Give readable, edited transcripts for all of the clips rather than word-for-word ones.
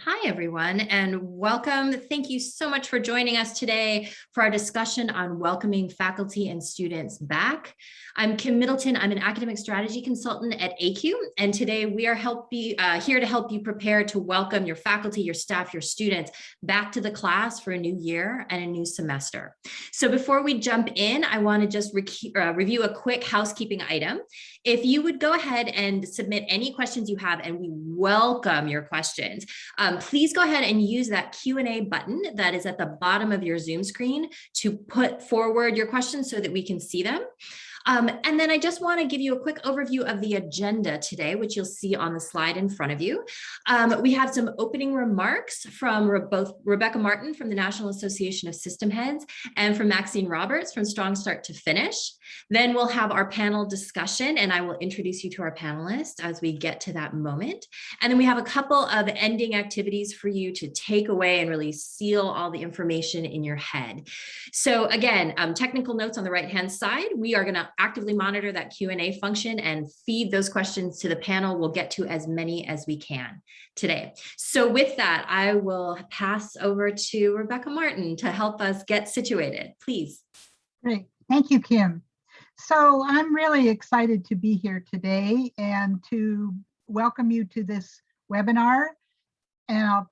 Hi, everyone, and welcome. Thank you so much for joining us today for our discussion on welcoming faculty and students back. I'm Kim Middleton. I'm an academic strategy consultant at ACUE, and today we are here to help you prepare to welcome your faculty, your staff, your students back to the class for a new year and a new semester. So before we jump in, I want to just review a quick housekeeping item. If you would go ahead and submit any questions you have, and we welcome your questions, please go ahead and use that Q&A button that is at the bottom of your Zoom screen to put forward your questions so that we can see them. And then I just want to give you a quick overview of the agenda today, which you'll see on the slide in front of you. We have some opening remarks from both Rebecca Martin from the National Association of System Heads and from Maxie Roberts from Strong Start to Finish. Then we'll have our panel discussion, and I will introduce you to our panelists as we get to that moment. And then we have a couple of ending activities for you to take away and really seal all the information in your head. So again, technical notes on the right-hand side. We are going to actively monitor that Q&A function and feed those questions to the panel. We'll get to as many as we can today. So with that, I will pass over to Rebecca Martin to help us get situated, please. Great, thank you, Kim. So I'm really excited to be here today and to welcome you to this webinar. And I'll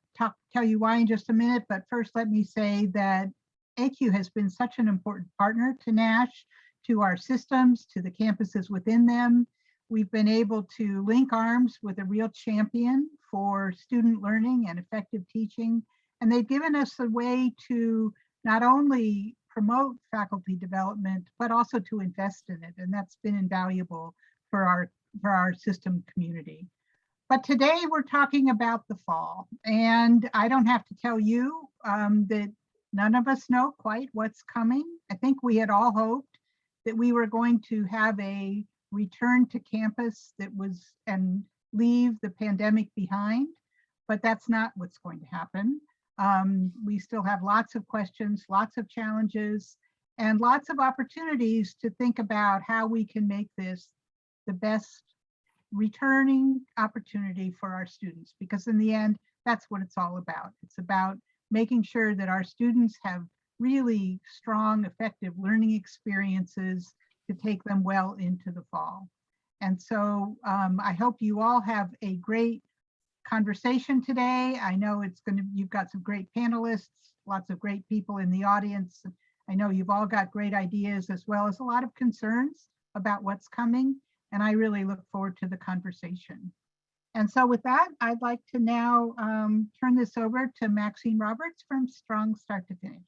tell you why in just a minute, but first let me say that ACUE has been such an important partner to NASH, to our systems, to the campuses within them. We've been able to link arms with a real champion for student learning and effective teaching. And they've given us a way to not only promote faculty development, but also to invest in it. And that's been invaluable for our system community. But today we're talking about the fall. And I don't have to tell you that none of us know quite what's coming. I think we had all hoped that we were going to have a return to campus that was and leave the pandemic behind, but that's not what's going to happen. We still have lots of questions, lots of challenges, and lots of opportunities to think about how we can make this the best returning opportunity for our students, because in the end, that's what it's all about. It's about making sure that our students have really strong, effective learning experiences to take them well into the fall. And so I hope you all have a great conversation today. I know you've got some great panelists, lots of great people in the audience. I know you've all got great ideas as well as a lot of concerns about what's coming. And I really look forward to the conversation. And so with that, I'd like to now turn this over to Maxie Roberts from Strong Start to Finish.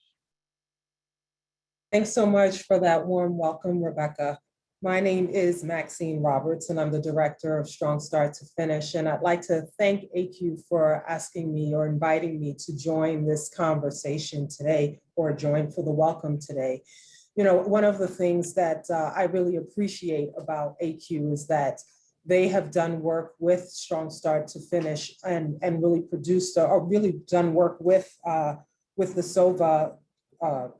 Thanks so much for that warm welcome, Rebecca. My name is Maxine Roberts, and I'm the director of Strong Start to Finish. And I'd like to thank ACUE for asking me or inviting me to join this conversation today, or join for the welcome today. You know, one of the things that I really appreciate about ACUE is that they have done work with Strong Start to Finish and really produced or really done work with the SOVA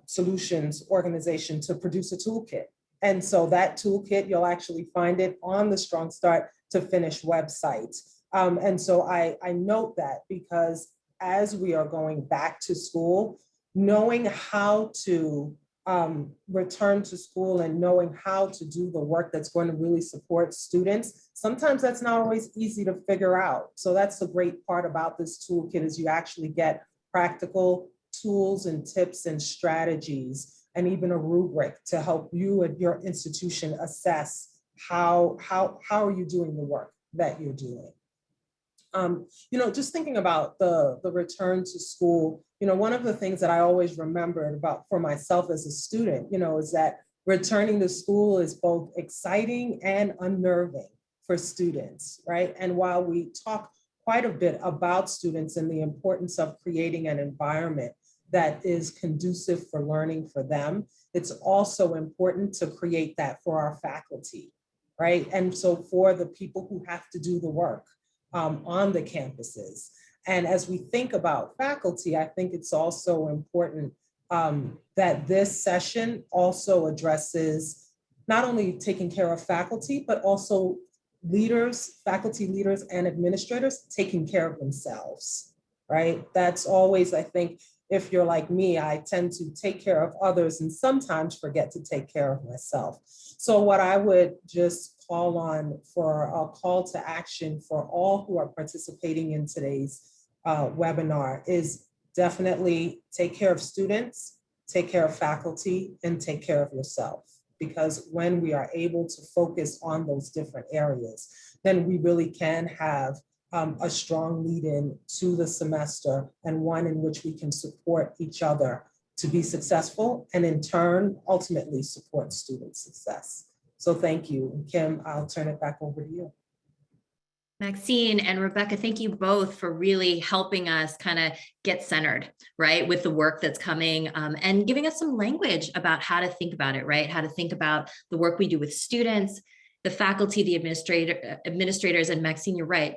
Solutions organization to produce a toolkit. And so that toolkit, you'll actually find it on the Strong Start to Finish website. And so I note that because as we are going back to school, knowing how to return to school and knowing how to do the work that's going to really support students, sometimes that's not always easy to figure out. So that's the great part about this toolkit is you actually get practical tools and tips and strategies and even a rubric to help you and your institution assess how are you doing the work that you're doing. Just thinking about the return to school, one of the things that I always remembered about for myself as a student, is that returning to school is both exciting and unnerving for students, right? And while we talk quite a bit about students and the importance of creating an environment that is conducive for learning for them, it's also important to create that for our faculty, right? And so for the people who have to do the work on the campuses. And as we think about faculty, I think it's also important that this session also addresses not only taking care of faculty, but also leaders, faculty leaders and administrators taking care of themselves, right? That's always, I think, if you're like me, I tend to take care of others and sometimes forget to take care of myself. So what I would just call on for a call to action for all who are participating in today's webinar is definitely take care of students, take care of faculty, and take care of yourself. Because when we are able to focus on those different areas, then we really can have a strong lead-in to the semester and one in which we can support each other to be successful and in turn, ultimately support student success. So thank you. And Kim, I'll turn it back over to you. Maxine and Rebecca, thank you both for really helping us kind of get centered, right, with the work that's coming and giving us some language about how to think about it, right? How to think about the work we do with students, the faculty, the administrators, and Maxine, you're right?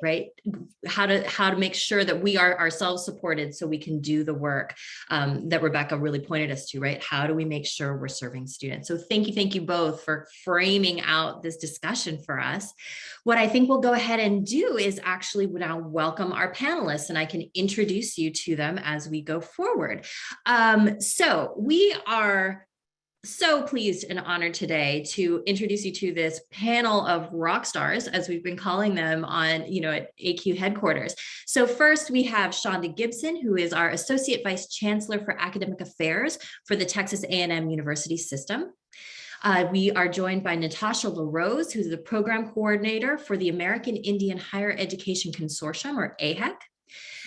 How to make sure that we are ourselves supported so we can do the work that Rebecca really pointed us to, right? How do we make sure we're serving students? So thank you both for framing out this discussion for us. What I think we'll go ahead and do is actually now welcome our panelists, and I can introduce you to them as we go forward. So we are so pleased and honored today to introduce you to this panel of rock stars, as we've been calling them on, at ACUE headquarters. So first we have Shonda Gibson, who is our Associate Vice Chancellor for Academic Affairs for the Texas A&M University System. We are joined by Natasha LaRose, who's the Program Coordinator for the American Indian Higher Education Consortium, or AHEC.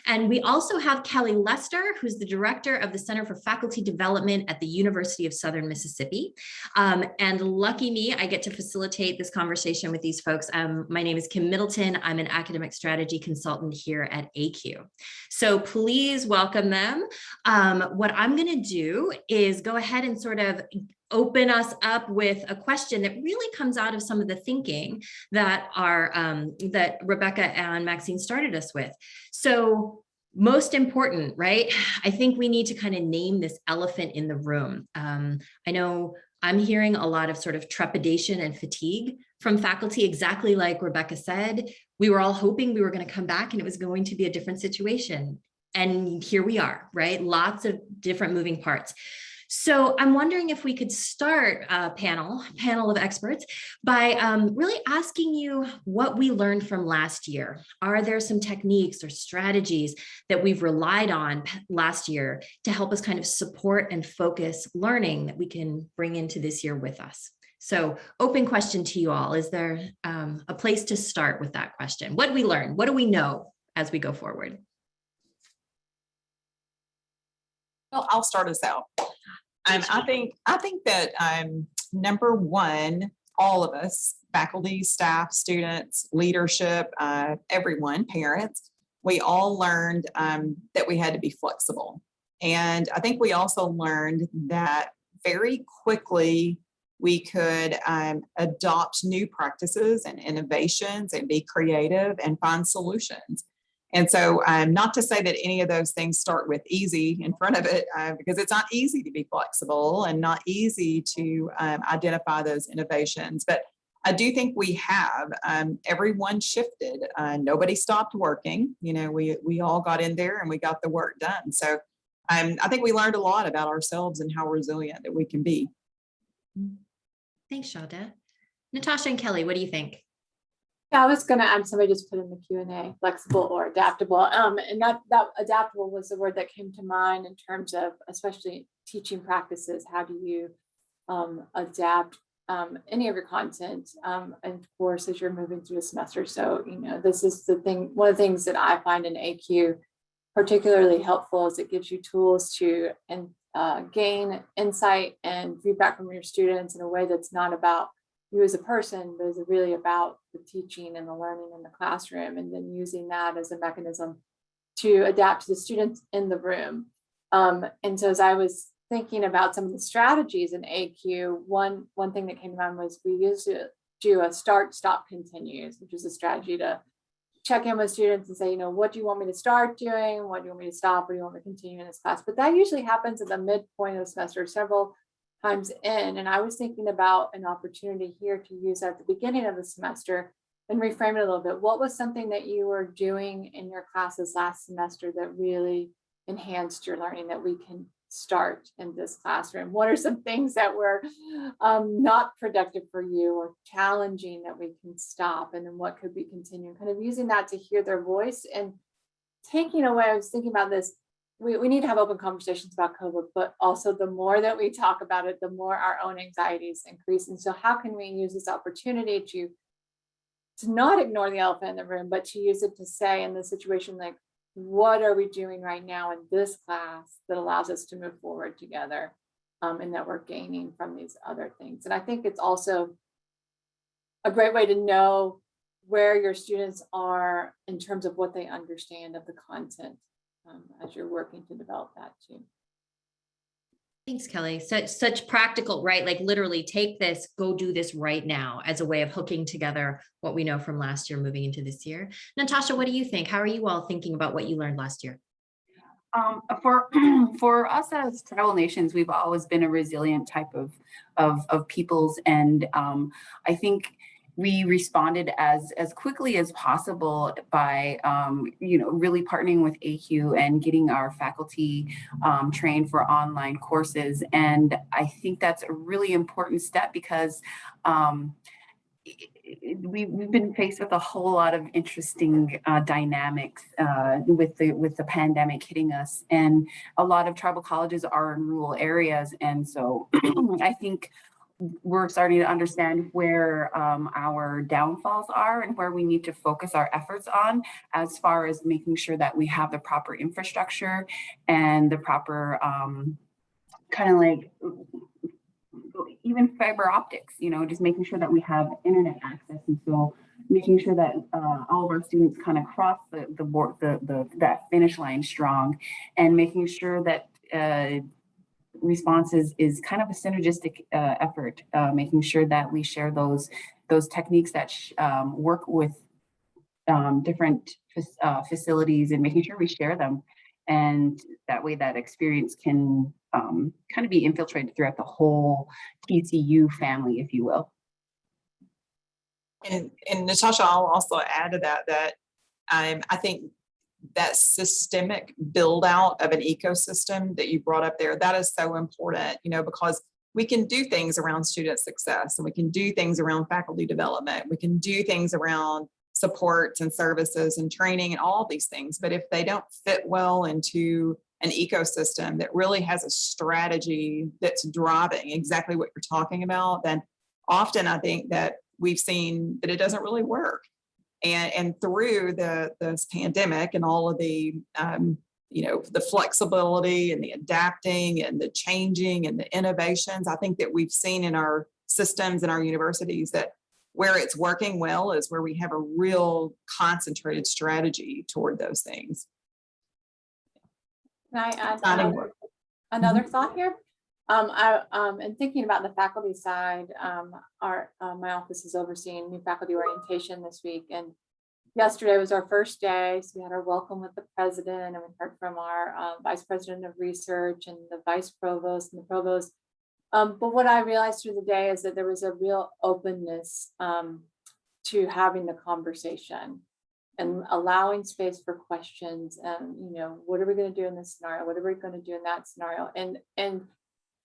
And we also have Kelly Lester, who's the Director of the Center for Faculty Development at the University of Southern Mississippi. And lucky me, I get to facilitate this conversation with these folks. My name is Kim Middleton. I'm an academic strategy consultant here at ACUE. So please welcome them. What I'm going to do is go ahead and sort of open us up with a question that really comes out of some of the thinking that that Rebecca and Maxine started us with. So most important, right? I think we need to kind of name this elephant in the room. I know I'm hearing a lot of sort of trepidation and fatigue from faculty, exactly like Rebecca said. We were all hoping we were going to come back and it was going to be a different situation. And here we are, right? Lots of different moving parts. So I'm wondering if we could start a panel of experts by really asking you what we learned from last year. Are there some techniques or strategies that we've relied on last year to help us kind of support and focus learning that we can bring into this year with us? So open question to you all. Is there a place to start with that question? What did we learn? What do we know as we go forward? Well, I'll start us out. I think that number one, all of us, faculty, staff, students, leadership, everyone, parents, we all learned that we had to be flexible. And I think we also learned that very quickly we could adopt new practices and innovations and be creative and find solutions. And so not to say that any of those things start with easy in front of it, because it's not easy to be flexible and not easy to identify those innovations. But I do think we have, everyone shifted. Nobody stopped working. You know, we all got in there and we got the work done. So I think we learned a lot about ourselves and how resilient that we can be. Thanks, Shonda. Natasha and Kelly, what do you think? Yeah, I was going to add, somebody just put in the Q&A, flexible or adaptable. And that adaptable was the word that came to mind in terms of, especially teaching practices. How do you adapt any of your content, and of course, as you're moving through the semester. So, you know, this is the thing, one of the things that I find in ACUE particularly helpful is it gives you tools to gain insight and feedback from your students in a way that's not about you as a person, but is really about the teaching and the learning in the classroom, and then using that as a mechanism to adapt to the students in the room. And so as I was thinking about some of the strategies in ACUE, one thing that came to mind was we used to do a start, stop, continues, which is a strategy to check in with students and say, you know, what do you want me to start doing? What do you want me to stop? What do you want me to continue in this class? But that usually happens at the midpoint of the semester, several times in. And I was thinking about an opportunity here to use at the beginning of the semester and reframe it a little bit. What was something that you were doing in your classes last semester that really enhanced your learning that we can start in this classroom? What are some things that were not productive for you or challenging that we can stop? And then what could we continue? Kind of using that to hear their voice and taking away, I was thinking about this, we need to have open conversations about COVID, but also the more that we talk about it, the more our own anxieties increase. And so how can we use this opportunity to not ignore the elephant in the room, but to use it to say in this situation, like, what are we doing right now in this class that allows us to move forward together, and that we're gaining from these other things? And I think it's also a great way to know where your students are in terms of what they understand of the content, as you're working to develop that too. Thanks, Kelly. Such practical, right? Like literally take this, go do this right now as a way of hooking together what we know from last year moving into this year. Natasha, what do you think? How are you all thinking about what you learned last year? For us as tribal nations, we've always been a resilient type of peoples, and I think we responded as quickly as possible by really partnering with ACUE and getting our faculty trained for online courses. And I think that's a really important step because we've been faced with a whole lot of interesting dynamics with the pandemic hitting us, and a lot of tribal colleges are in rural areas, and so I think we're starting to understand where our downfalls are and where we need to focus our efforts on, as far as making sure that we have the proper infrastructure and the proper kind of like even fiber optics, just making sure that we have internet access. And so making sure that all of our students kind of cross the board, that finish line strong, and making sure that response is kind of a synergistic effort, making sure that we share those techniques that work with different facilities, and making sure we share them, and that way that experience can kind of be infiltrated throughout the whole TCU family, if you will. And Natasha, I'll also add to that I think that systemic build out of an ecosystem that you brought up there, that is so important, because we can do things around student success, and we can do things around faculty development. We can do things around supports and services and training and all these things. But if they don't fit well into an ecosystem that really has a strategy that's driving exactly what you're talking about, then often I think that we've seen that it doesn't really work. And through this pandemic and all of the, the flexibility and the adapting and the changing and the innovations, I think that we've seen in our systems and our universities that where it's working well is where we have a real concentrated strategy toward those things. Can I add another thought here? And thinking about the faculty side, my office is overseeing new faculty orientation this week, and yesterday was our first day, so we had our welcome with the president, and we heard from our vice president of research and the vice provost and the provost. But what I realized through the day is that there was a real openness to having the conversation and allowing space for questions. And, what are we going to do in this scenario? What are we going to do in that scenario? And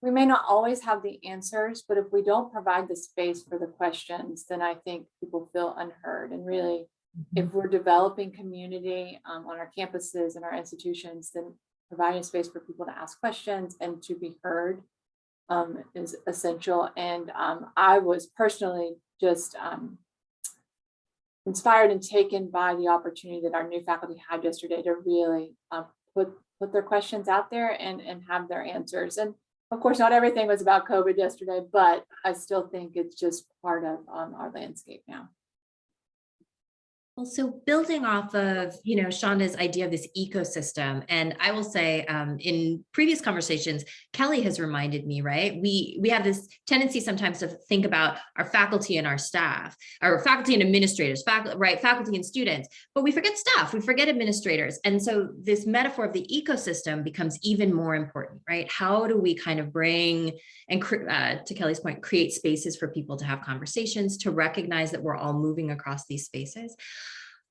we may not always have the answers, but if we don't provide the space for the questions, then I think people feel unheard. And really, if we're developing community on our campuses and our institutions, then providing space for people to ask questions and to be heard is essential. And I was personally just inspired and taken by the opportunity that our new faculty had yesterday to really put their questions out there and have their answers. And of course, not everything was about COVID yesterday, but I still think it's just part of our landscape now. Well, so building off of, Shonda's idea of this ecosystem, and I will say in previous conversations, Kelly has reminded me, right? We have this tendency sometimes to think about our faculty and our staff, or faculty and administrators, faculty and students, but we forget staff, we forget administrators. And so this metaphor of the ecosystem becomes even more important, right? How do we kind of bring, and to Kelly's point, create spaces for people to have conversations, to recognize that we're all moving across these spaces?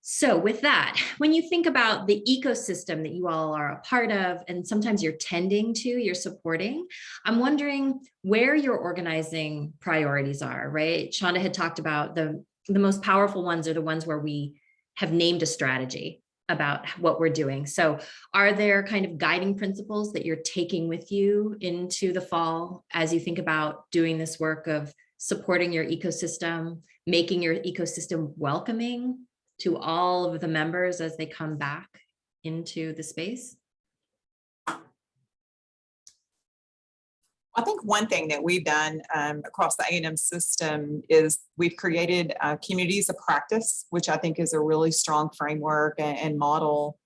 So with that, when you think about the ecosystem that you all are a part of, and sometimes you're tending to, you're supporting, I'm wondering where your organizing priorities are, right? Shonda had talked about the most powerful ones are the ones where we have named a strategy about what we're doing. So are there kind of guiding principles that you're taking with you into the fall as you think about doing this work of supporting your ecosystem, making your ecosystem welcoming to all of the members as they come back into the space? I think one thing that we've done across the A&M system is we've created communities of practice, which I think is a really strong framework and model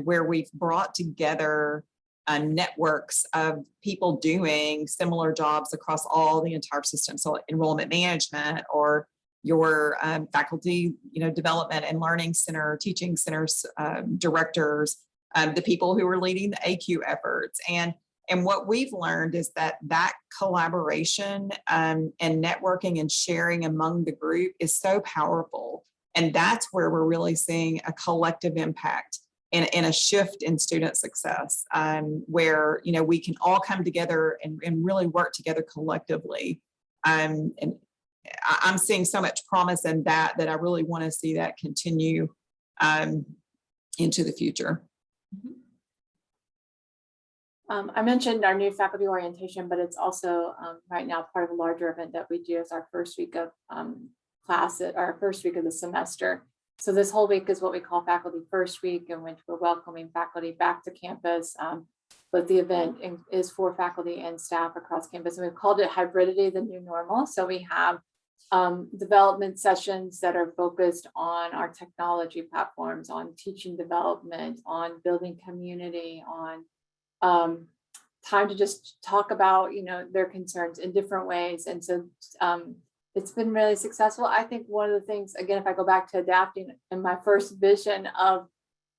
where we've brought together networks of people doing similar jobs across all the entire system. So enrollment management, or your faculty, development and learning center, teaching centers, directors, the people who are leading the ACUE efforts. And what we've learned is that collaboration and networking and sharing among the group is so powerful. And that's where we're really seeing a collective impact and a shift in student success, where, we can all come together and really work together collectively. And I'm seeing so much promise in that I really want to see that continue into the future. I mentioned our new faculty orientation, but it's also right now part of a larger event that we do as our first week of class at our first week of the semester. So this whole week is what we call Faculty First Week, in which we're welcoming faculty back to campus. But the event is for faculty and staff across campus. And we've called it Hybridity the New Normal. So we have development sessions that are focused on our technology platforms, on teaching development, on building community, on time to just talk about, their concerns in different ways. And so it's been really successful. I think one of the things, again, if I go back to adapting and my first vision of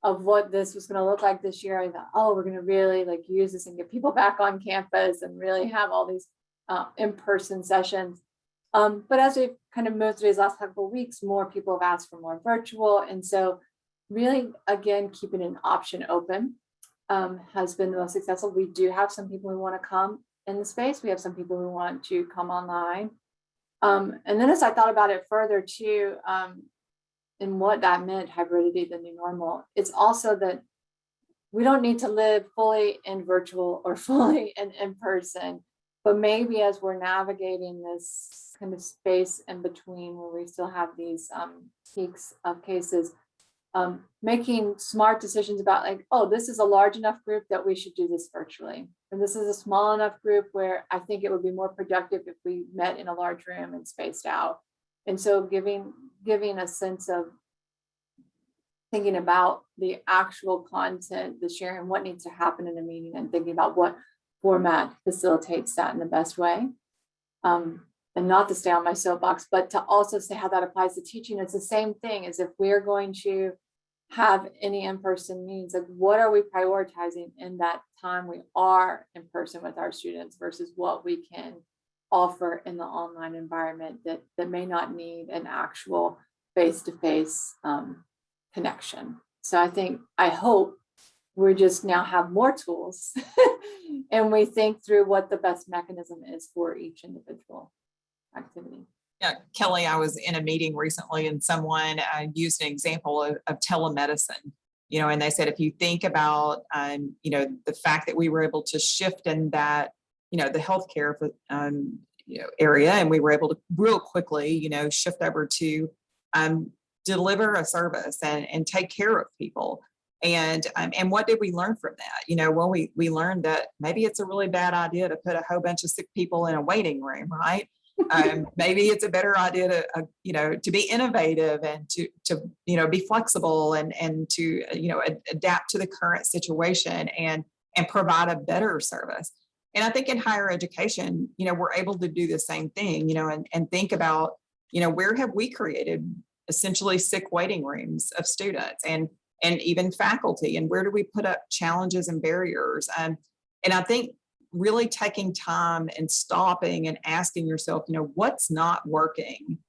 what this was going to look like this year, I thought, oh, we're going to really use this and get people back on campus and really have all these in-person sessions. But as we've kind of moved through these last couple of weeks, more people have asked for more virtual. And so really, again, keeping an option open has been the most successful. We do have some people who want to come in the space. We have some people who want to come online. And then as I thought about it further too, and what that meant, hybridity, the new normal, it's also that we don't need to live fully in virtual or fully in person, but maybe as we're navigating this kind of space in between where we still have these peaks of cases, making smart decisions about this is a large enough group that we should do this virtually. And this is a small enough group where I think it would be more productive if we met in a large room and spaced out. And so giving a sense of thinking about the actual content, the sharing, what needs to happen in a meeting, and thinking about what format facilitates that in the best way. And not to stay on my soapbox, but to also say how that applies to teaching. It's the same thing as if we're going to have any in-person meetings, like what are we prioritizing in that time we are in person with our students versus what we can offer in the online environment that may not need an actual face-to-face connection. So I hope we just now have more tools and we think through what the best mechanism is for each individual activity. Yeah, Kelly, I was in a meeting recently and someone used an example of telemedicine, and they said, if you think about, the fact that we were able to shift in that, the healthcare, area, and we were able to real quickly, shift over to deliver a service and take care of people. And what did we learn from that? Well, we learned that maybe it's a really bad idea to put a whole bunch of sick people in a waiting room, right? Maybe it's a better idea to be innovative and to be flexible and to adapt to the current situation and provide a better service. And I think in higher education, we're able to do the same thing, and think about, where have we created essentially sick waiting rooms of students and even faculty, and where do we put up challenges and barriers? And I think really taking time and stopping and asking yourself, what's not working?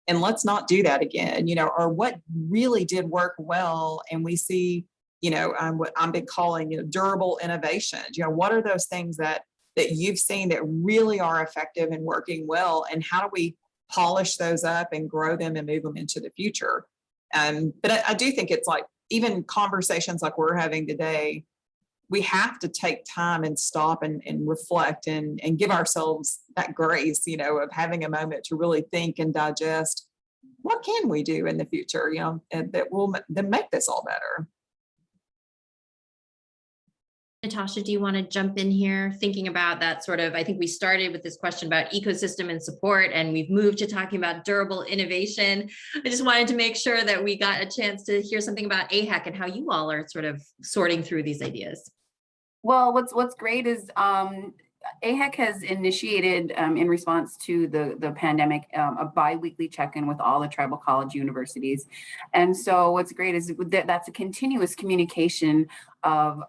And let's not do that again, or what really did work well. And we see, what I've been calling, durable innovations. What are those things that you've seen that really are effective and working well? And how do we polish those up and grow them and move them into the future? But I do think it's like, even conversations like we're having today, we have to take time and stop and reflect and give ourselves that grace, of having a moment to really think and digest what can we do in the future, and that will then make this all better. Natasha, do you want to jump in here thinking about that sort of, I think we started with this question about ecosystem and support, and we've moved to talking about durable innovation. I just wanted to make sure that we got a chance to hear something about AHEC and how you all are sort of sorting through these ideas. Well, what's great is AHEC has initiated, in response to the pandemic, a bi-weekly check-in with all the tribal college universities. And so what's great is that's a continuous communication of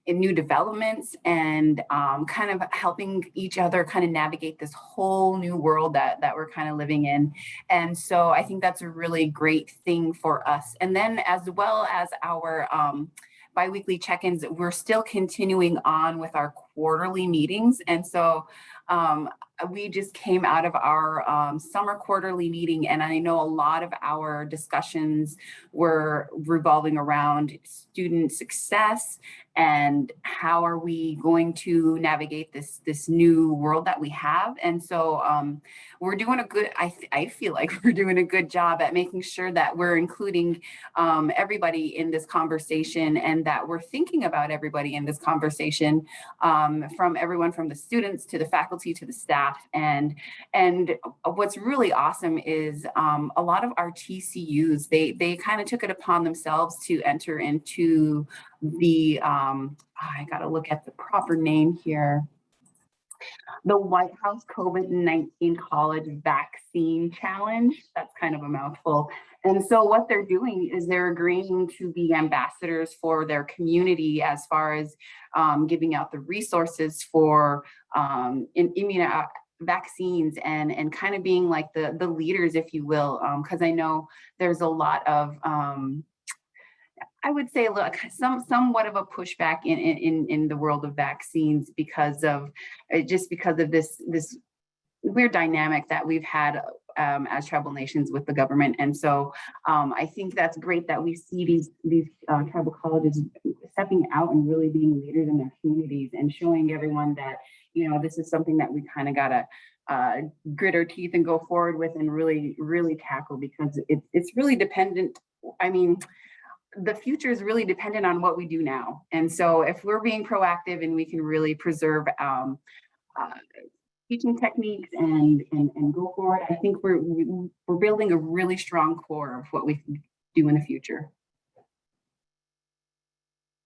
new developments and kind of helping each other kind of navigate this whole new world that we're kind of living in. And so I think that's a really great thing for us. And then as well as our bi-weekly check-ins, we're still continuing on with our quarterly meetings. And so we just came out of our summer quarterly meeting, and I know a lot of our discussions were revolving around student success and how are we going to navigate this new world that we have. And so we're doing a good, I feel like we're doing a good job at making sure that we're including everybody in this conversation, and that we're thinking about everybody in this conversation, from everyone from the students to the faculty to the staff. And what's really awesome is a lot of our TCUs, they kind of took it upon themselves to enter into the, I got to look at the proper name here, the White House COVID-19 College Vaccine Challenge. That's kind of a mouthful. And so what they're doing is they're agreeing to be ambassadors for their community as far as giving out the resources for vaccines and kind of being like the leaders, if you will, because I know there's a lot of I would say, look, somewhat of a pushback in the world of vaccines because of this weird dynamic that we've had as tribal nations with the government. And so I think that's great that we see these tribal colleges stepping out and really being leaders in their communities and showing everyone that, this is something that we kind of got to grit our teeth and go forward with and really, really tackle, because it's really dependent. I mean, the future is really dependent on what we do now. And so if we're being proactive and we can really preserve teaching techniques and go forward, I think we're building a really strong core of what we can do in the future.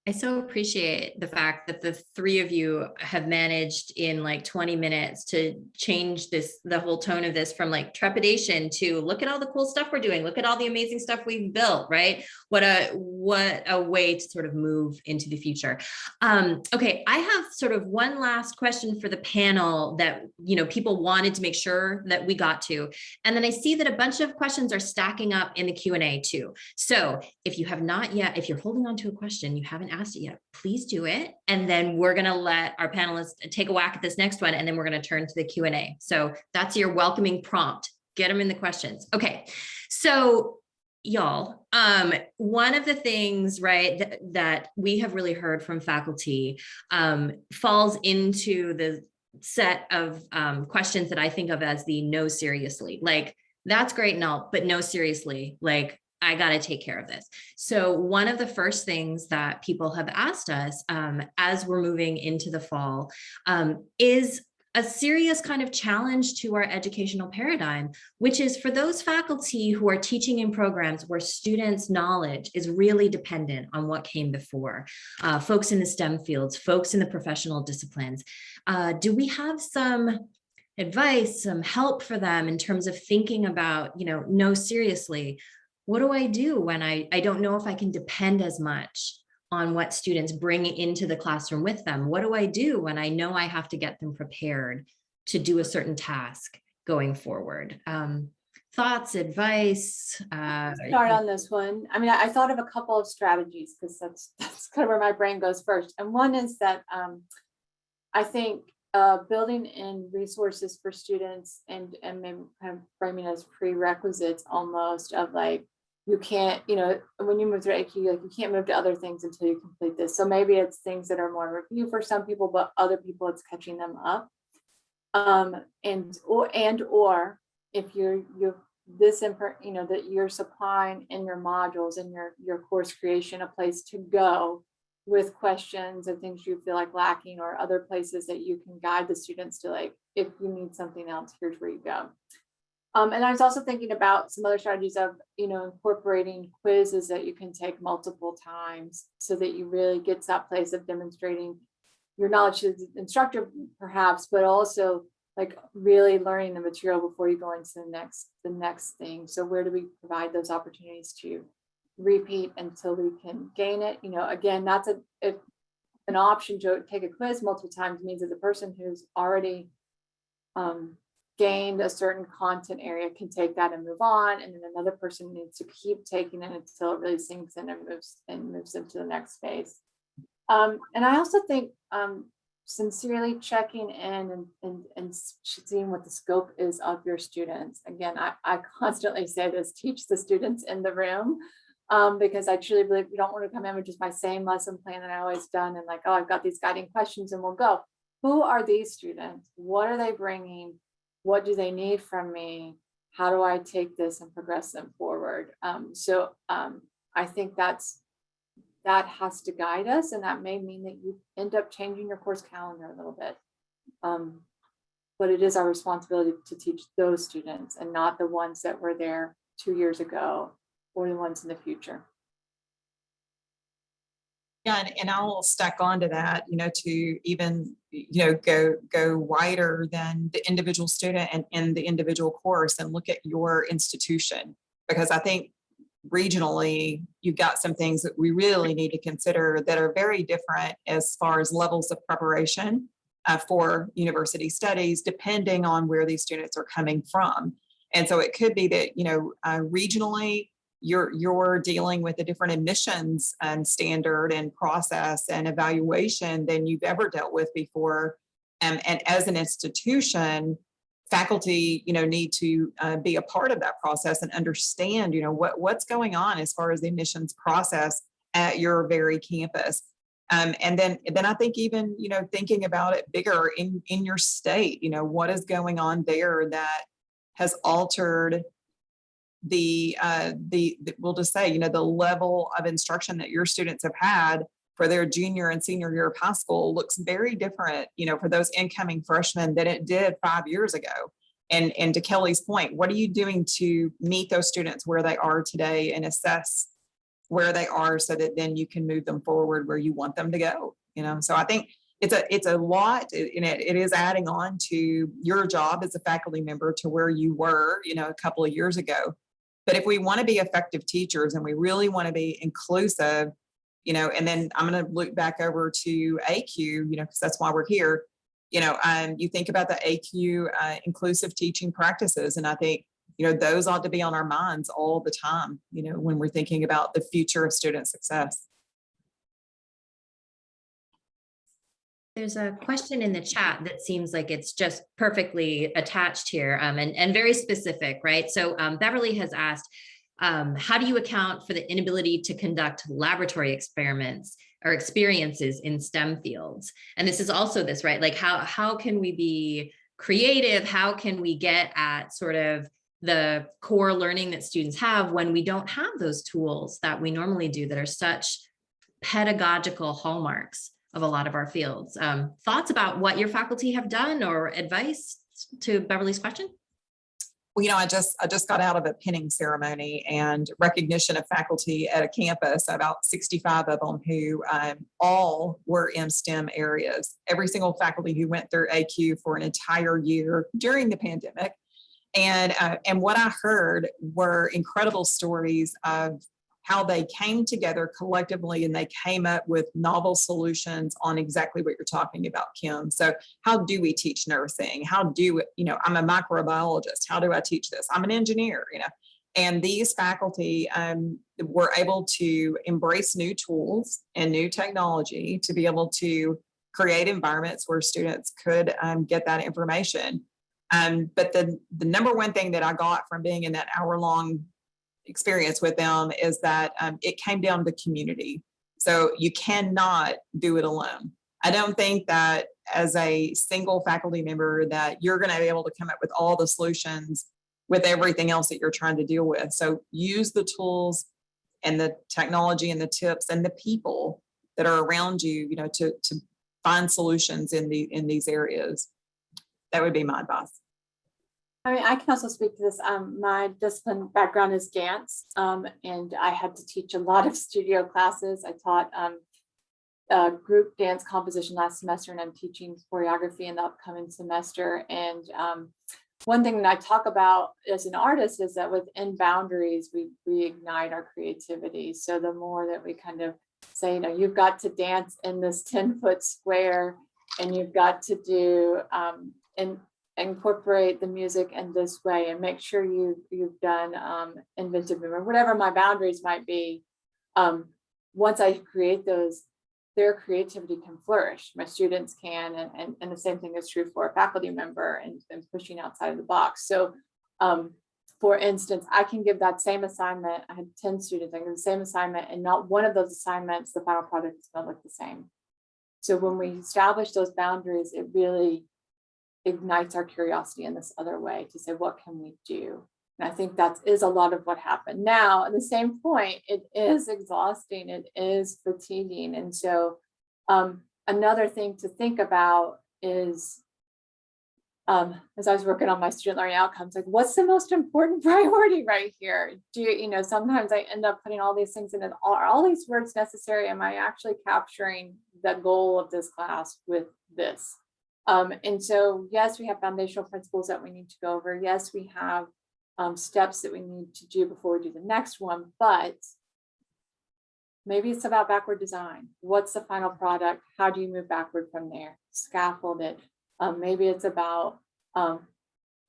I so appreciate the fact that the three of you have managed in like 20 minutes to change the whole tone of this from like trepidation to look at all the cool stuff we're doing. Look at all the amazing stuff we've built, right? What a way to sort of move into the future. Okay, I have sort of one last question for the panel that, people wanted to make sure that we got to. And then I see that a bunch of questions are stacking up in the Q&A too. So if you have not yet, if you're holding on to a question, you haven't asked it yet, please do it. And then we're going to let our panelists take a whack at this next one. And then we're going to turn to the Q&A. So that's your welcoming prompt. Get them in the questions. Okay. So y'all, one of the things, right, that we have really heard from faculty falls into the set of questions that I think of as the no seriously. Like, that's great and all, but no seriously, like, I got to take care of this. So one of the first things that people have asked us as we're moving into the fall is a serious kind of challenge to our educational paradigm, which is for those faculty who are teaching in programs where students' knowledge is really dependent on what came before, folks in the STEM fields, folks in the professional disciplines. Do we have some advice, some help for them in terms of thinking about, no, seriously, what do I do when I don't know if I can depend as much on what students bring into the classroom with them? What do I do when I know I have to get them prepared to do a certain task going forward? Thoughts, advice? Start on this one. I mean, I thought of a couple of strategies because that's kind of where my brain goes first. And one is that I think building in resources for students and maybe kind of framing as prerequisites almost of like, you can't, when you move through ACUE, like you can't move to other things until you complete this. So maybe it's things that are more review for some people, but other people it's catching them up. Or if that you're supplying in your modules and your course creation a place to go with questions and things you feel like lacking, or other places that you can guide the students to, like, if you need something else, here's where you go. And I was also thinking about some other strategies of, incorporating quizzes that you can take multiple times so that you really get to that place of demonstrating your knowledge to the instructor, perhaps, but also like really learning the material before you go into the next thing. So where do we provide those opportunities to repeat until we can gain it? Again, that's an option to take a quiz multiple times means that the person who's already gained a certain content area can take that and move on, and then another person needs to keep taking it until it really sinks in and moves into the next phase. And I also think sincerely checking in and seeing what the scope is of your students. Again, I constantly say this: teach the students in the room, because I truly believe you don't want to come in with just my same lesson plan that I always done and like, oh, I've got these guiding questions and we'll go. Who are these students? What are they bringing? What do they need from me? How do I take this and progress them forward? So I think that has to guide us, and that may mean that you end up changing your course calendar a little bit. But it is our responsibility to teach those students and not the ones that were there 2 years ago or the ones in the future. Yeah, and I'll stack onto that, to even, go wider than the individual student and in the individual course and look at your institution, because I think regionally, you've got some things that we really need to consider that are very different as far as levels of preparation for university studies, depending on where these students are coming from. And so it could be that, regionally, you're dealing with a different admissions and standard and process and evaluation than you've ever dealt with before. And as an institution, faculty, need to be a part of that process and understand, what's going on as far as the admissions process at your very campus. And then I think even, thinking about it bigger in your state, what is going on there that has altered we'll just say, the level of instruction that your students have had for their junior and senior year of high school looks very different, for those incoming freshmen than it did 5 years ago. And to Kelly's point, what are you doing to meet those students where they are today and assess where they are so that then you can move them forward where you want them to go, So I think it's a lot, and it is adding on to your job as a faculty member to where you were, a couple of years ago. But if we want to be effective teachers and we really want to be inclusive, and then I'm going to look back over to ACUE, because that's why we're here. You think about the ACUE inclusive teaching practices, and I think, those ought to be on our minds all the time, when we're thinking about the future of student success. There's a question in the chat that seems like it's just perfectly attached here and very specific, right? So Beverly has asked, how do you account for the inability to conduct laboratory experiments or experiences in STEM fields? And this is also this, right? Like how can we be creative? How can we get at sort of the core learning that students have when we don't have those tools that we normally do that are such pedagogical hallmarks of a lot of our fields? Thoughts about what your faculty have done or advice to Beverly's question? Well, I just got out of a pinning ceremony and recognition of faculty at a campus, about 65 of them who all were in STEM areas. Every single faculty who went through ACUE for an entire year during the pandemic. And what I heard were incredible stories of how they came together collectively and they came up with novel solutions on exactly what you're talking about, Kim. So how do we teach nursing? I'm a microbiologist. How do I teach this? I'm an engineer, and these faculty were able to embrace new tools and new technology to be able to create environments where students could get that information. But the number one thing that I got from being in that hour-long experience with them is that it came down to community. So you cannot do it alone. I don't think that as a single faculty member that you're going to be able to come up with all the solutions with everything else that you're trying to deal with. So use the tools and the technology and the tips and the people that are around you, to find solutions in these areas. That would be my advice. I can also speak to this. My discipline background is dance, and I had to teach a lot of studio classes. I taught group dance composition last semester, and I'm teaching choreography in the upcoming semester. And one thing that I talk about as an artist is that within boundaries, we ignite our creativity. So the more that we kind of say, you've got to dance in this 10-foot square, and you've got to do and incorporate the music in this way, and make sure you've done inventive movement, whatever my boundaries might be. Once I create those, their creativity can flourish. My students can, and the same thing is true for a faculty member and pushing outside of the box. So for instance, I can give that same assignment. I had 10 students, I give the same assignment, and not one of those assignments, the final product is going to look the same. So when we establish those boundaries, it really ignites our curiosity in this other way to say, what can we do? And I think that is a lot of what happened. Now, at the same point, it is exhausting, it is fatiguing. And so another thing to think about is, as I was working on my student learning outcomes, like, what's the most important priority right here? Sometimes I end up putting all these things in, and are all these words necessary? Am I actually capturing the goal of this class with this? And so, yes, we have foundational principles that we need to go over. Yes, we have steps that we need to do before we do the next one, but maybe it's about backward design. What's the final product? How do you move backward from there? Scaffold it. Maybe it's about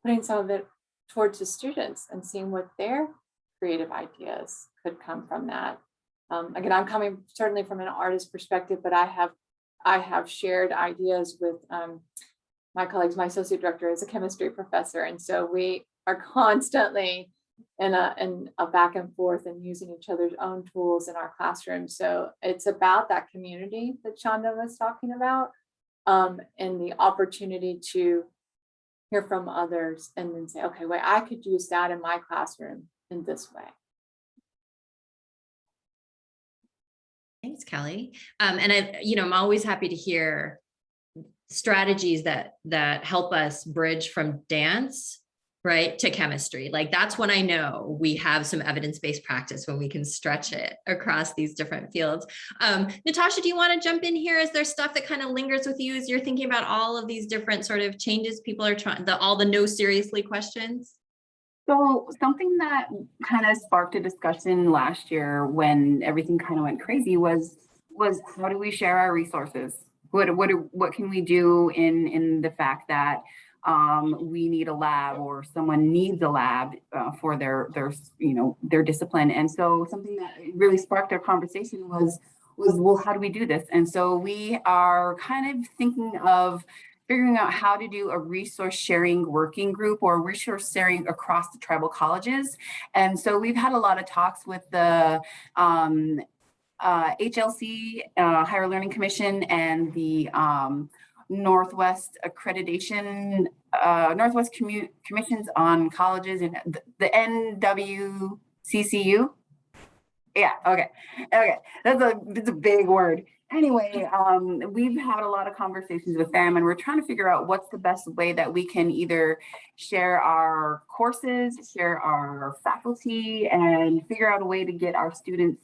putting some of it towards the students and seeing what their creative ideas could come from that. Again, I'm coming certainly from an artist perspective, but I have shared ideas with my colleagues. My associate director is a chemistry professor, and so we are constantly in a back and forth and using each other's own tools in our classroom. So it's about that community that Shonda was talking about, and the opportunity to hear from others and then say, okay, wait, I could use that in my classroom in this way. Thanks, Kelly. And I'm always happy to hear strategies that help us bridge from dance right, to chemistry. Like that's when I know we have some evidence-based practice, when we can stretch it across these different fields. Natasha, do you want to jump in here? Is there stuff that kind of lingers with you as you're thinking about all of these different sort of changes people are trying, all the no seriously questions? So something that kind of sparked a discussion last year when everything kind of went crazy was how do we share our resources? What can we do in the fact that we need a lab or someone needs a lab for their discipline? And so something that really sparked our conversation was well, how do we do this? And so we are kind of thinking of figuring out how to do a resource sharing working group or resource sharing across the tribal colleges. And so we've had a lot of talks with the HLC, Higher Learning Commission, and the Northwest Accreditation, Northwest Commissions on Colleges, and the NWCCU. Yeah, okay. That's a big word. Anyway, we've had a lot of conversations with them, and we're trying to figure out what's the best way that we can either share our courses, share our faculty, and figure out a way to get our students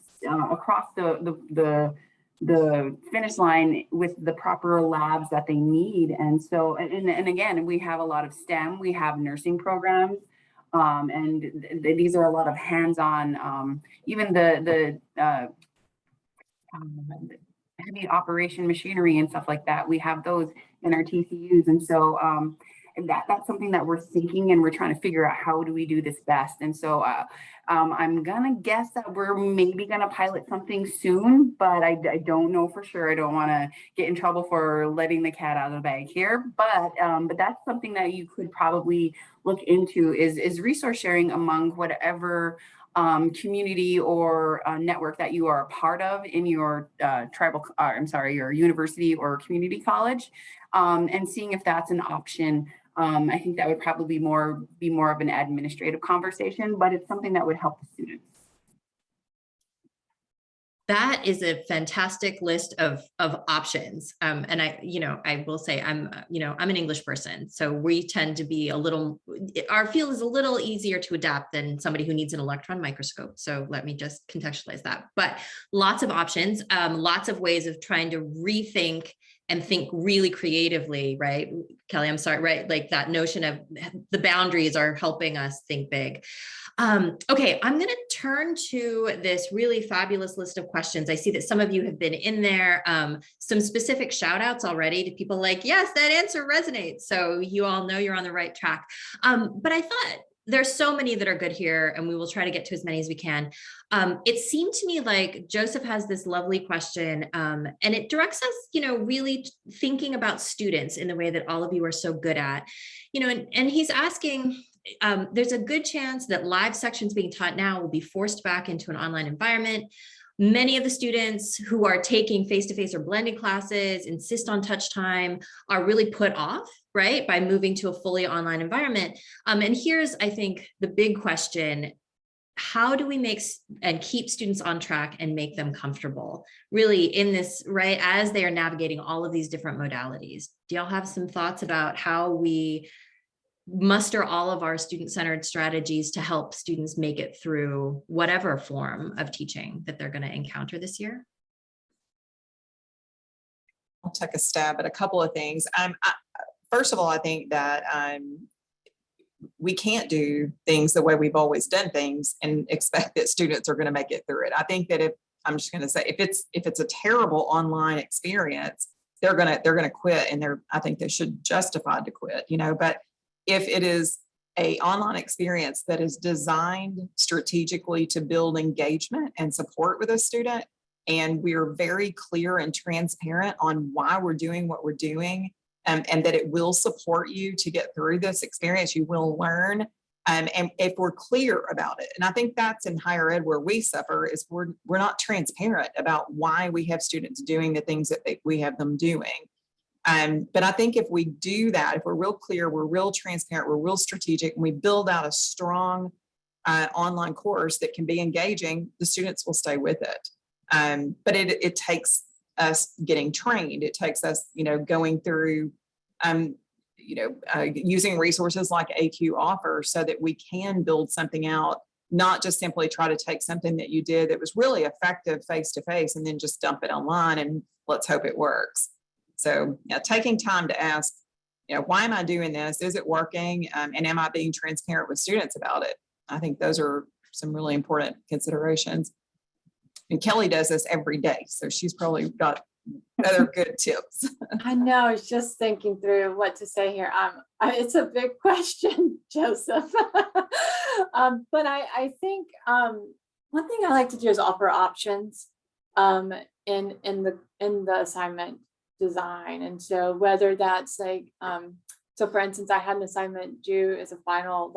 across the finish line with the proper labs that they need. And so, and again, we have a lot of STEM, we have nursing programs. And these are a lot of hands-on, even the heavy operation machinery and stuff like that. We have those in our TCUs. And so that's something that we're thinking, and we're trying to figure out how do we do this best. And so I'm gonna guess that we're maybe gonna pilot something soon, but I don't know for sure. I don't want to get in trouble for letting the cat out of the bag here, but that's something that you could probably look into is resource sharing among whatever community or network that you are a part of in your your university or community college, and seeing if that's an option. I think that would probably be more of an administrative conversation, but it's something that would help the students. That is a fantastic list of options. And I will say I'm an English person, so we tend to be our field is a little easier to adapt than somebody who needs an electron microscope. So let me just contextualize that. But lots of options, lots of ways of trying to rethink and think really creatively, right? Kelly, I'm sorry, right? Like that notion of the boundaries are helping us think big. Okay, I'm going to turn to this really fabulous list of questions. I see that some of you have been in there, some specific shout outs already to people like, yes, that answer resonates. So you all know you're on the right track. But I thought there's so many that are good here, and we will try to get to as many as we can. It seemed to me like Joseph has this lovely question, and it directs us, really thinking about students in the way that all of you are so good at, and he's asking, there's a good chance that live sections being taught now will be forced back into an online environment. Many of the students who are taking face-to-face or blended classes, insist on touch time, are really put off, right, by moving to a fully online environment. And here's, I think, the big question: how do we make and keep students on track and make them comfortable really in this, right, as they are navigating all of these different modalities? Do y'all have some thoughts about how we muster all of our student-centered strategies to help students make it through whatever form of teaching that they're going to encounter this year? I'll take a stab at a couple of things. First of all, I think that we can't do things the way we've always done things and expect that students are going to make it through it. I think that if it's a terrible online experience, they're gonna quit, and I think they should justified to quit, but if it is an online experience that is designed strategically to build engagement and support with a student, and we're very clear and transparent on why we're doing what we're doing, and that it will support you to get through this experience, you will learn, and if we're clear about it. And I think that's in higher ed where we suffer, is we're not transparent about why we have students doing the things that we have them doing. But I think if we do that, if we're real clear, we're real transparent, we're real strategic, and we build out a strong online course that can be engaging, the students will stay with it. But it takes us getting trained. It takes us, going through, using resources like ACUE offers so that we can build something out, not just simply try to take something that you did that was really effective face-to-face and then just dump it online and let's hope it works. So taking time to ask, why am I doing this? Is it working? And am I being transparent with students about it? I think those are some really important considerations. And Kelly does this every day, so she's probably got other good tips. I know, I was just thinking through what to say here. It's a big question, Joseph. But I think one thing I like to do is offer options in the assignment design. And so whether that's like, so for instance, I had an assignment due as a final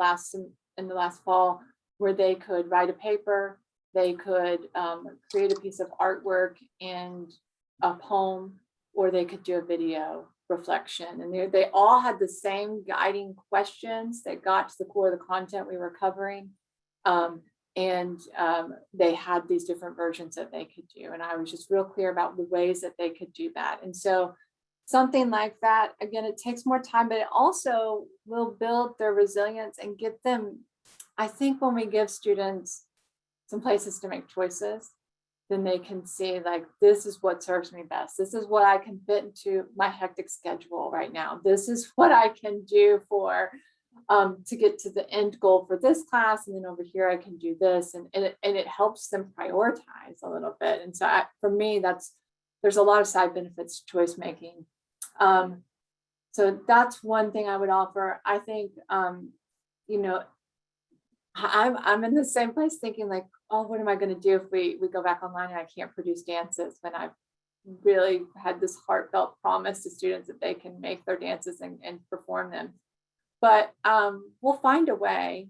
in the last fall where they could write a paper, they could create a piece of artwork and a poem, or they could do a video reflection. And they all had the same guiding questions that got to the core of the content we were covering. They had these different versions that they could do. And I was just real clear about the ways that they could do that. And so something like that, again, it takes more time, but it also will build their resilience and get them, I think when we give students some places to make choices, then they can see like, this is what serves me best. This is what I can fit into my hectic schedule right now. This is what I can do for to get to the end goal for this class. And then over here, I can do this. And it helps them prioritize a little bit. And so for me, there's a lot of side benefits to choice making. So that's one thing I would offer. I think, I'm in the same place thinking like, oh, what am I going to do if we go back online and I can't produce dances when I've really had this heartfelt promise to students that they can make their dances and perform them. But we'll find a way,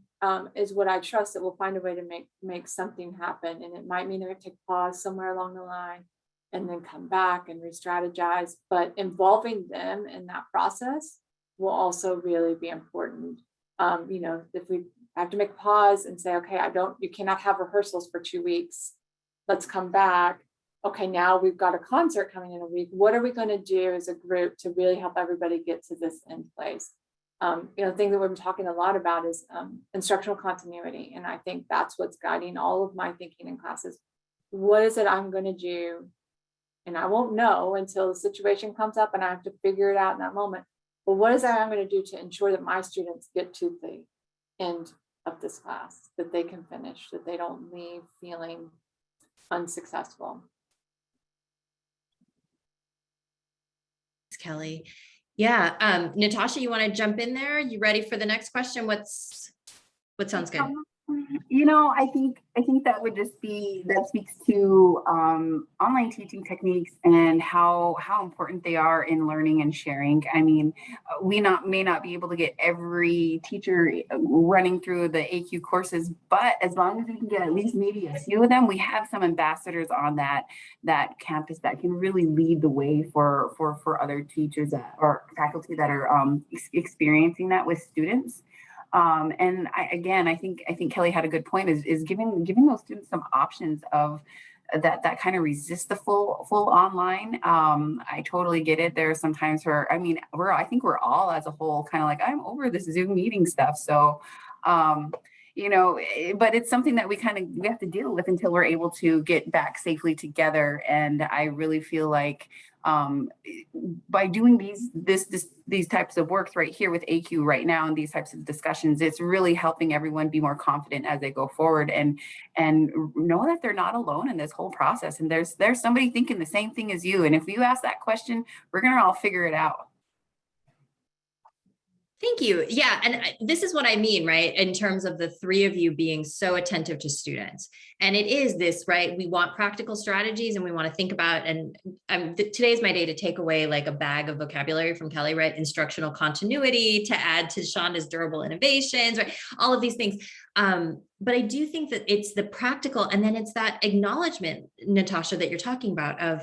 is what I trust, that we'll find a way to make something happen. And it might mean they're going to take a pause somewhere along the line and then come back and re-strategize. But involving them in that process will also really be important. If we have to make a pause and say, okay, you cannot have rehearsals for 2 weeks. Let's come back. Okay, now we've got a concert coming in a week. What are we going to do as a group to really help everybody get to this end place? Thing that we've been talking a lot about is instructional continuity. And I think that's what's guiding all of my thinking in classes. What is it I'm going to do? And I won't know until the situation comes up and I have to figure it out in that moment. But what is it I'm going to do to ensure that my students get to the end of this class, that they can finish, that they don't leave feeling unsuccessful? Thanks, Kelly. Yeah, Natasha, you want to jump in there? You ready for the next question? What sounds good? I think that would just that speaks to online teaching techniques and how important they are in learning and sharing. I mean, we may not be able to get every teacher running through the ACUE courses, but as long as we can get at least maybe a few of them, we have some ambassadors on that campus that can really lead the way for other teachers or faculty that are experiencing that with students. And I think Kelly had a good point, is giving those students some options of that kind of resist the full online. I totally get it. There are some times where, I think we're all as a whole kind of like, I'm over this Zoom meeting stuff. So, but it's something that we have to deal with until we're able to get back safely together. And I really feel like by doing these types of works right here with ACUE right now and these types of discussions, it's really helping everyone be more confident as they go forward and know that they're not alone in this whole process. And there's somebody thinking the same thing as you. And if you ask that question, we're going to all figure it out. Thank you. Yeah. And this is what I mean, right? In terms of the three of you being so attentive to students. And it is this, right? We want practical strategies and we want to think about, and today's my day to take away like a bag of vocabulary from Kelly, right? Instructional continuity to add to Shonda's durable innovations, right? All of these things. But I do think that it's the practical, and then it's that acknowledgement, Natasha, that you're talking about of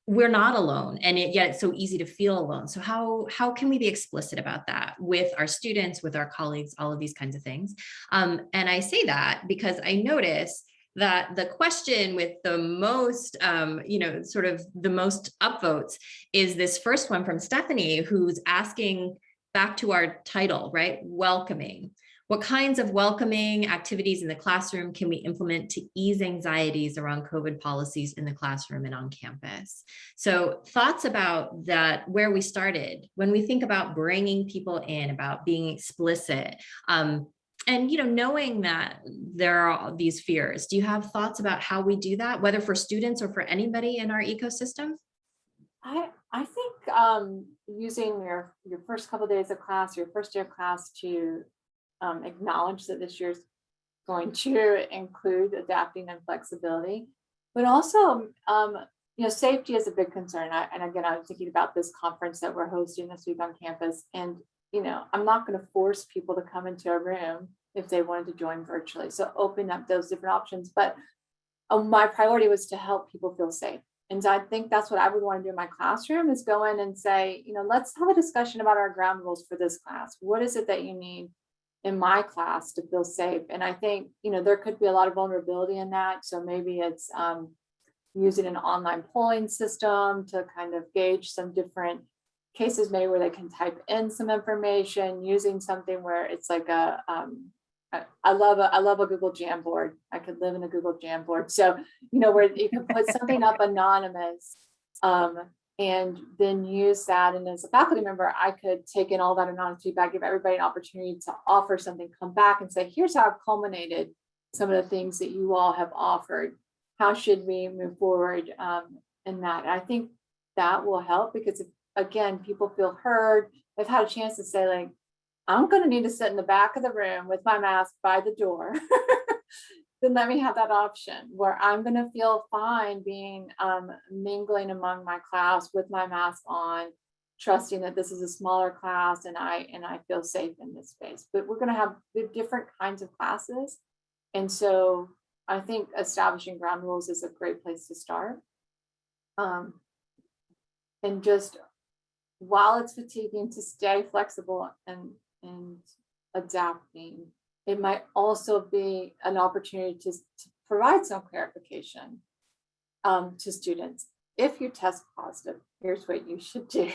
we're not alone, and yet it's so easy to feel alone. So how can we be explicit about that with our students, with our colleagues, all of these kinds of things? And I say that because I notice that the question with the most, sort of the most upvotes is this first one from Stephanie, who's asking back to our title, right? Welcoming. What kinds of welcoming activities in the classroom can we implement to ease anxieties around COVID policies in the classroom and on campus? So thoughts about that, where we started, when we think about bringing people in, about being explicit, and knowing that there are these fears. Do you have thoughts about how we do that, whether for students or for anybody in our ecosystem? I think using your first couple of days of class, your first day of class, to acknowledge that this year's going to include adapting and flexibility, but also safety is a big concern. And again, I was thinking about this conference that we're hosting this week on campus, and I'm not going to force people to come into a room if they wanted to join virtually. So open up those different options. But my priority was to help people feel safe. And so I think that's what I would want to do in my classroom, is go in and say, let's have a discussion about our ground rules for this class. What is it that you need in my class to feel safe? And I think, there could be a lot of vulnerability in that. So maybe it's using an online polling system to kind of gauge some different cases, maybe where they can type in some information, using something where it's like I love a Google Jamboard. I could live in a Google Jamboard. So, where you can put something up anonymous, and then use that. And as a faculty member, I could take in all that anonymous feedback, give everybody an opportunity to offer something, come back and say, here's how I've culminated some of the things that you all have offered. How should we move forward in that? And I think that will help, because again, people feel heard. They've had a chance to say, like, I'm going to need to sit in the back of the room with my mask by the door. Then let me have that option where I'm going to feel fine being mingling among my class with my mask on, trusting that this is a smaller class and I feel safe in this space. But we're going to have different kinds of classes. And so I think establishing ground rules is a great place to start. And just, while it's fatiguing, to stay flexible and adapting, it might also be an opportunity to provide some clarification to students. If you test positive, here's what you should do.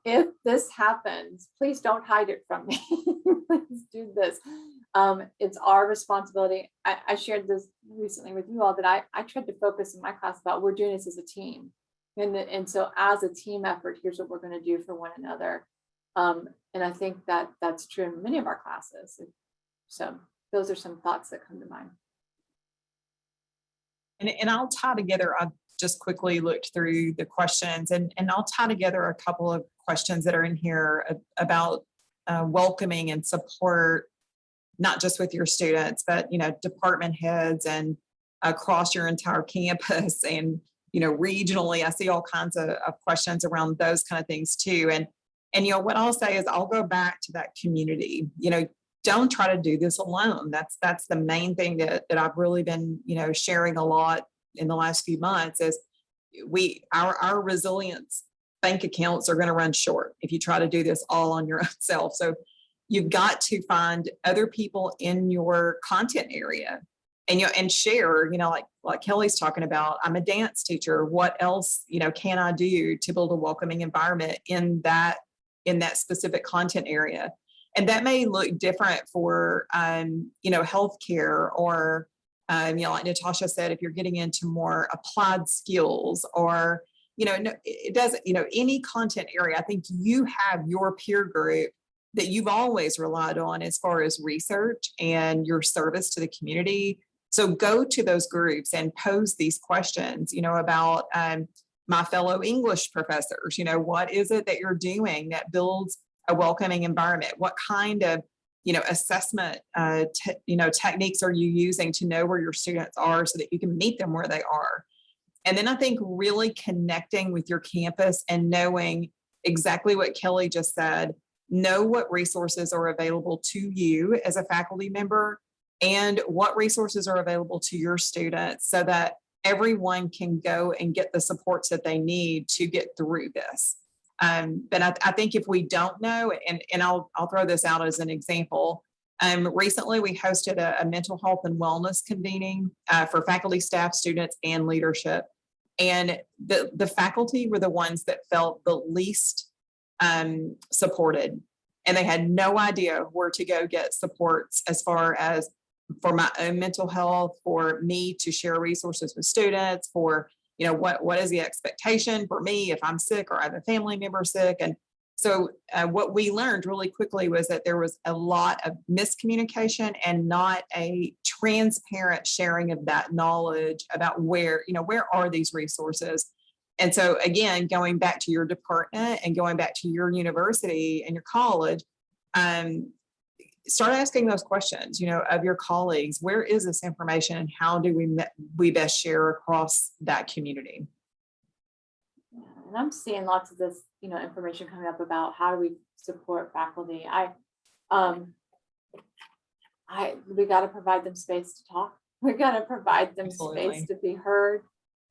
If this happens, please don't hide it from me. Please do this. It's our responsibility. I shared this recently with you all, that I tried to focus in my class about, we're doing this as a team. And so as a team effort, here's what we're going to do for one another. And I think that that's true in many of our classes. So those are some thoughts that come to mind. And I'll tie together, I just quickly looked through the questions, and I'll tie together a couple of questions that are in here about welcoming and support, not just with your students, but, department heads and across your entire campus, and, regionally. I see all kinds of questions around those kind of things too. And what I'll say is, I'll go back to that community. Don't try to do this alone. That's the main thing that I've really been, sharing a lot in the last few months, is our resilience bank accounts are going to run short if you try to do this all on your own self. So you've got to find other people in your content area and share, like Kelly's talking about. I'm a dance teacher. What else, can I do to build a welcoming environment in that specific content area? And that may look different for, healthcare, or, like Natasha said, if you're getting into more applied skills, or, it doesn't, any content area. I think you have your peer group that you've always relied on as far as research and your service to the community. So go to those groups and pose these questions, about my fellow English professors. What is it that you're doing that builds a welcoming environment? What kind of, assessment, techniques are you using to know where your students are so that you can meet them where they are? And then I think really connecting with your campus and knowing exactly what Kelly just said, know what resources are available to you as a faculty member and what resources are available to your students, so that everyone can go and get the supports that they need to get through this. But I think if we don't know, and I'll throw this out as an example. Recently, we hosted a mental health and wellness convening for faculty, staff, students, and leadership. And the faculty were the ones that felt the least supported. and they had no idea where to go get supports as far as for my own mental health, for me to share resources with students, for, what is the expectation for me if I'm sick or I have a family member sick. And so what we learned really quickly was that there was a lot of miscommunication and not a transparent sharing of that knowledge about where are these resources. And so again, going back to your department and going back to your university and your college, start asking those questions, of your colleagues. Where is this information and how do we best share across that community? And I'm seeing lots of this, information coming up about how do we support faculty. We got to provide them space to talk. We got to provide them space to be heard.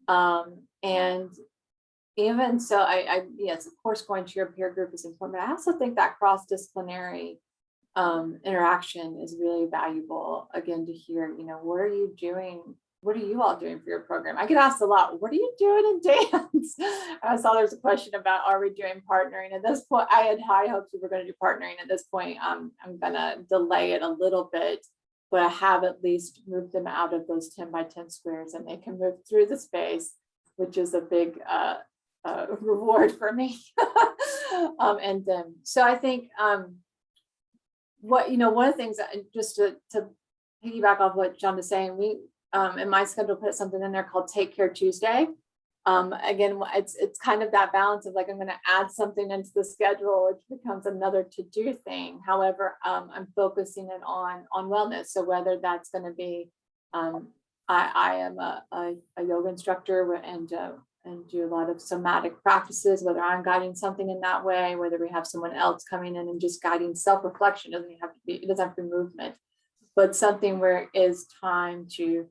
And even so, yes, of course, going to your peer group is important. But I also think that cross-disciplinary interaction is really valuable. Again, to hear, what are you doing? What are you all doing for your program? I get asked a lot, what are you doing in dance? I saw there's a question about, are we doing partnering? At this point, I had high hopes we were going to do partnering. At this point, I'm going to delay it a little bit, but I have at least moved them out of those 10 by 10 squares and they can move through the space, which is a big reward for me. So I think one of the things that, just to piggyback off what John was saying, we in my schedule put something in there called Take Care Tuesday. Again, it's kind of that balance of like, I'm going to add something into the schedule, which becomes another to-do thing. However, I'm focusing it on wellness. So whether that's going to be, I am a yoga instructor and do a lot of somatic practices, whether I'm guiding something in that way, whether we have someone else coming in and just guiding self-reflection, it doesn't have to be movement, but something where it is time to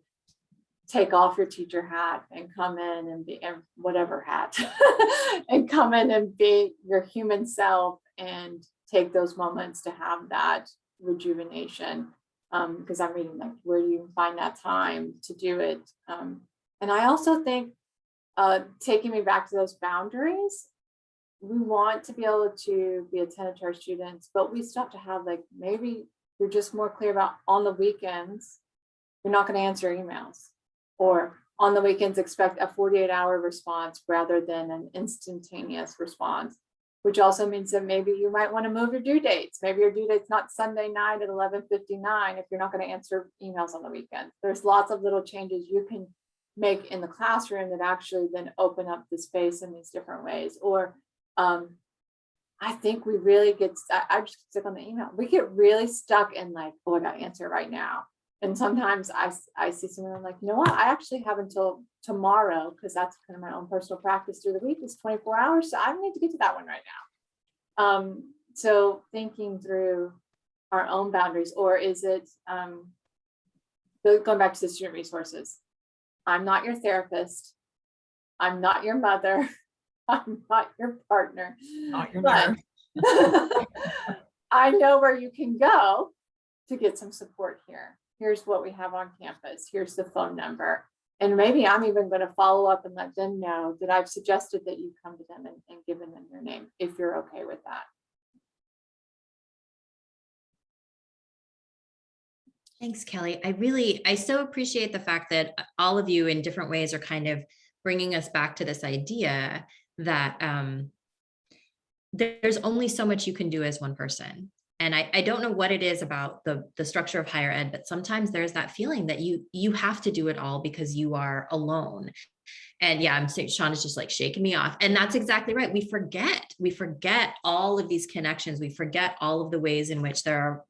take off your teacher hat and come in and be whatever hat and come in and be your human self and take those moments to have that rejuvenation. Because I'm reading, like, where do you find that time to do it? And I also think taking me back to those boundaries, we want to be able to be attentive to our students, but we still have to have, like, maybe you're just more clear about on the weekends, you're not going to answer emails, or on the weekends, expect a 48-hour response rather than an instantaneous response, which also means that maybe you might want to move your due dates. Maybe your due date's not Sunday night at 11:59 if you're not going to answer emails on the weekend. There's lots of little changes you can make in the classroom that actually then open up the space in these different ways. Or I think we really I just get stuck on the email. We get really stuck in like, oh, I got to answer right now. And sometimes I see someone, I'm like, you know what? I actually have until tomorrow, because that's kind of my own personal practice through the week, is 24 hours. So I don't need to get to that one right now. So thinking through our own boundaries, or is it going back to the student resources? I'm not your therapist. I'm not your mother. I'm not your partner. Not your nurse. I know where you can go to get some support here. Here's what we have on campus. Here's the phone number. And maybe I'm even going to follow up and let them know that I've suggested that you come to them and given them your name, if you're okay with that. Thanks, Kelly. I so appreciate the fact that all of you in different ways are kind of bringing us back to this idea that there's only so much you can do as one person. And I don't know what it is about the structure of higher ed, but sometimes there's that feeling that you have to do it all because you are alone. And yeah, I'm saying Shauna's just like shaking me off. And that's exactly right. We forget all of these connections. We forget all of the ways in which there are,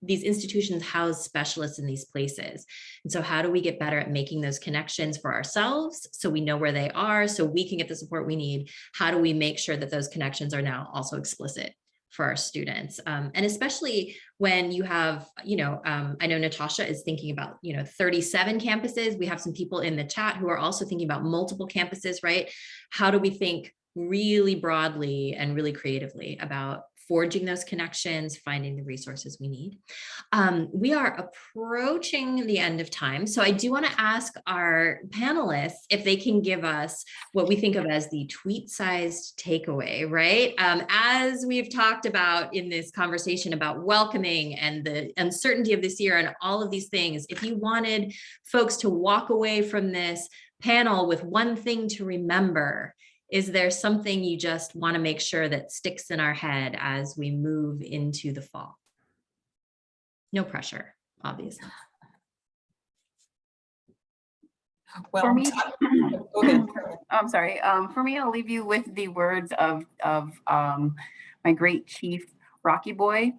these institutions house specialists in these places. And so how do we get better at making those connections for ourselves so we know where they are, so we can get the support we need? How do we make sure that those connections are now also explicit for our students? And especially when you have, I know Natasha is thinking about, 37 campuses. We have some people in the chat who are also thinking about multiple campuses, right? How do we think really broadly and really creatively about forging those connections, finding the resources we need. We are approaching the end of time. So I do want to ask our panelists if they can give us what we think of as the tweet-sized takeaway, right? As we've talked about in this conversation about welcoming and the uncertainty of this year and all of these things, if you wanted folks to walk away from this panel with one thing to remember, is there something you just want to make sure that sticks in our head as we move into the fall? No pressure, obviously. Well, For me, go ahead. I'm sorry. For me, I'll leave you with the words of my great chief, Rocky Boy,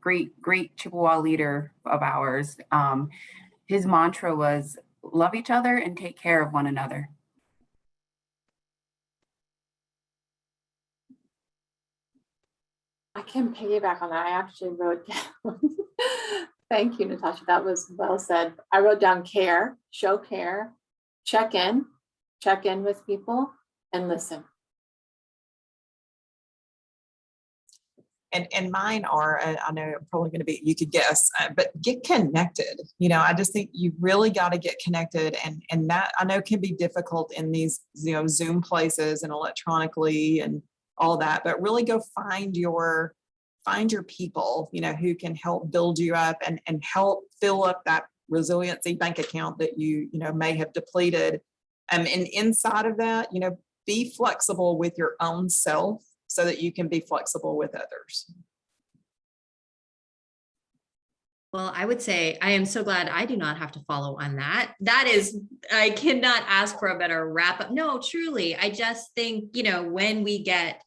great Chippewa leader of ours. His mantra was love each other and take care of one another. I can piggyback on that. I actually wrote down, thank you, Natasha. That was well said. I wrote down care, show care, check in with people, and listen. And mine are, I know I'm probably going to be, you could guess, but get connected. You know, I just think you really got to get connected, and that I know can be difficult in these, you know, Zoom places and electronically and all that, but really go find your people, you know, who can help build you up and help fill up that resiliency bank account that you know, may have depleted. And inside of that, you know, be flexible with your own self so that you can be flexible with others. Well, I would say I am so glad I do not have to follow on that. That is, I cannot ask for a better wrap up. No, truly, I just think, you know, when we get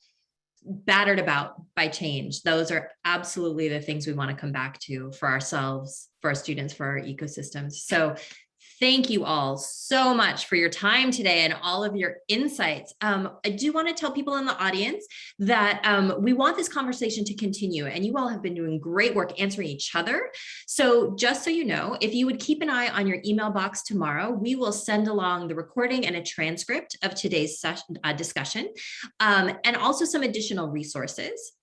battered about by change, those are absolutely the things we want to come back to for ourselves, for our students, for our ecosystems. So thank you all so much for your time today and all of your insights. I do want to tell people in the audience that we want this conversation to continue, and you all have been doing great work answering each other. So just so you know, if you would keep an eye on your email box tomorrow, we will send along the recording and a transcript of today's session, discussion, and also some additional resources.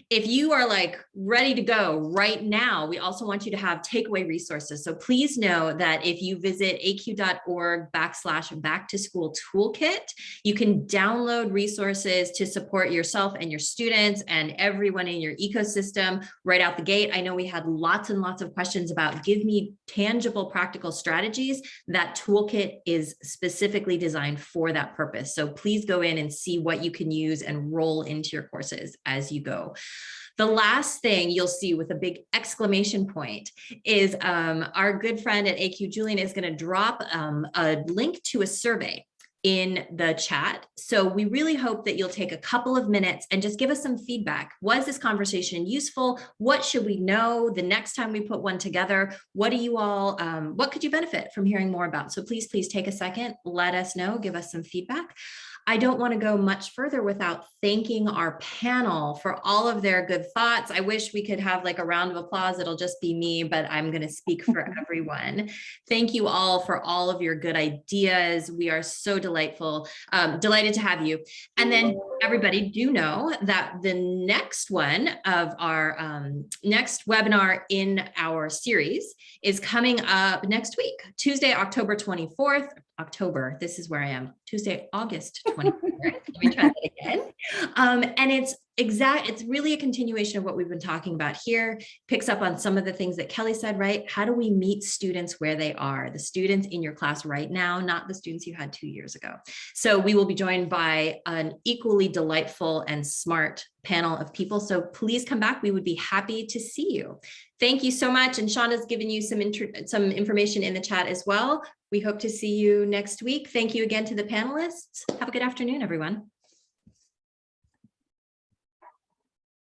If you are like ready to go right now, we also want you to have takeaway resources. So please know that if you visit acue.org/back-to-school toolkit, you can download resources to support yourself and your students and everyone in your ecosystem right out the gate. I know we had lots and lots of questions about give me tangible, practical strategies. That toolkit is specifically designed for that purpose. So please go in and see what you can use and roll into your courses as you go. The last thing you'll see with a big exclamation point is our good friend at ACUE, Julian, is going to drop a link to a survey in the chat. So we really hope that you'll take a couple of minutes and just give us some feedback. Was this conversation useful? What should we know the next time we put one together? What do you all, what could you benefit from hearing more about? So please take a second, let us know, give us some feedback. I don't want to go much further without thanking our panel for all of their good thoughts. I wish we could have like a round of applause. It'll just be me, but I'm going to speak for everyone. Thank you all for all of your good ideas. We are so delighted to have you. And then everybody do know that the next one of our next webinar in our series is coming up next week, Tuesday, October 24th. This is where I am, Tuesday, August 24th. Let me try that again. And it's really a continuation of what we've been talking about here, picks up on some of the things that Kelly said, right? How do we meet students where they are? The students in your class right now, not the students you had 2 years ago. So we will be joined by an equally delightful and smart panel of people. So please come back. We would be happy to see you. Thank you so much. And Shauna's given you some information in the chat as well. We hope to see you next week. Thank you again to the panelists. Have a good afternoon, everyone.